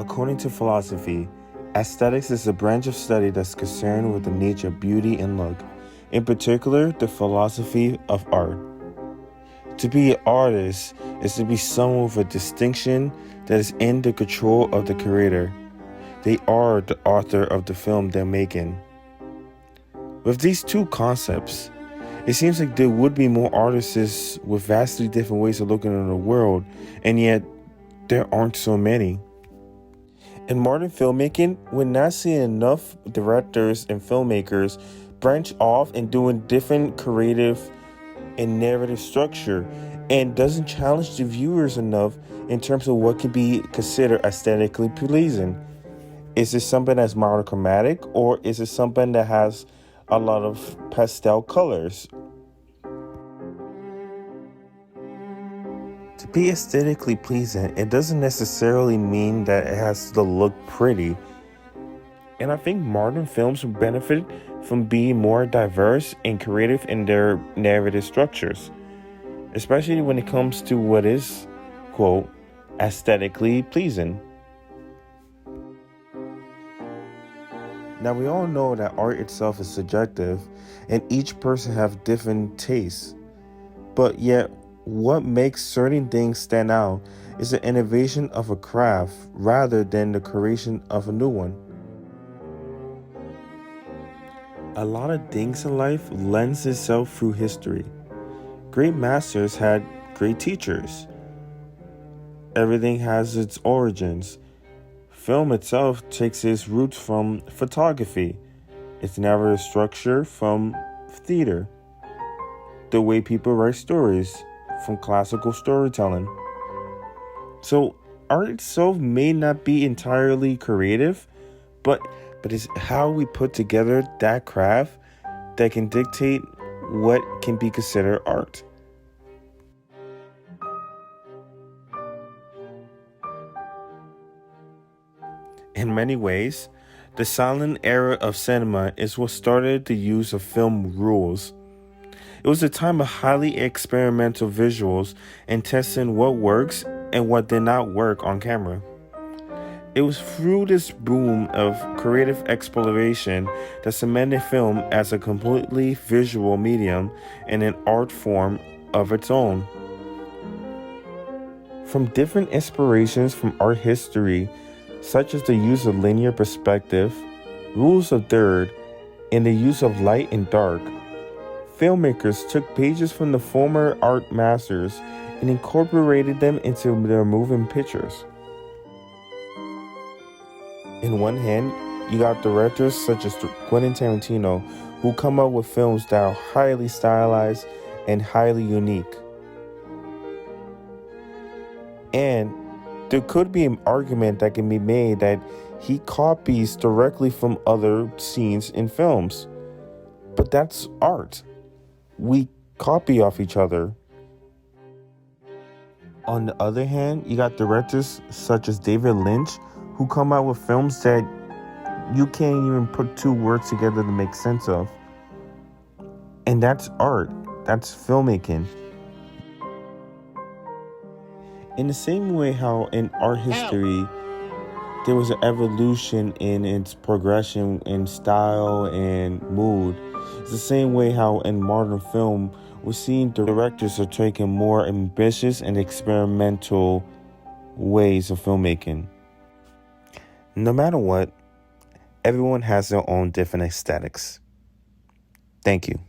According to philosophy, aesthetics is a branch of study that's concerned with the nature of beauty and look, in particular, the philosophy of art. To be an artist is to be someone with a distinction that is in the control of the creator. They are the author of the film they're making. With these two concepts, it seems like there would be more artists with vastly different ways of looking at the world, and yet there aren't so many. In modern filmmaking, we're not seeing enough directors and filmmakers branch off and doing different creative and narrative structure, and doesn't challenge the viewers enough in terms of what can be considered aesthetically pleasing. Is it something that's monochromatic, or is it something that has a lot of pastel colors? To be aesthetically pleasing, it doesn't necessarily mean that it has to look pretty. And I think modern films will benefit from being more diverse and creative in their narrative structures, especially when it comes to what is, quote, aesthetically pleasing. Now, we all know that art itself is subjective and each person has different tastes, but yet what makes certain things stand out is the innovation of a craft rather than the creation of a new one. A lot of things in life lends itself through history. Great masters had great teachers. Everything has its origins. Film itself takes its roots from photography, its narrative structure from theater, the way people write stories from classical storytelling. So art itself may not be entirely creative, but it's how we put together that craft that can dictate what can be considered art. In many ways, the silent era of cinema is what started the use of film rules. It was a time of highly experimental visuals and testing what works and what did not work on camera. It was through this boom of creative exploration that cemented film as a completely visual medium and an art form of its own. From different inspirations from art history, such as the use of linear perspective, rules of third, and the use of light and dark, filmmakers took pages from the former art masters and incorporated them into their moving pictures. In one hand, you got directors such as Quentin Tarantino, who come up with films that are highly stylized and highly unique. And there could be an argument that can be made that he copies directly from other scenes in films. But that's art. We copy off each other. On the other hand, you got directors such as David Lynch, who come out with films that you can't even put two words together to make sense of. And that's art. That's filmmaking. In the same way how in art history, there was an evolution in its progression in style and mood. It's the same way how in modern film, we're seeing directors are taking more ambitious and experimental ways of filmmaking. No matter what, everyone has their own different aesthetics. Thank you.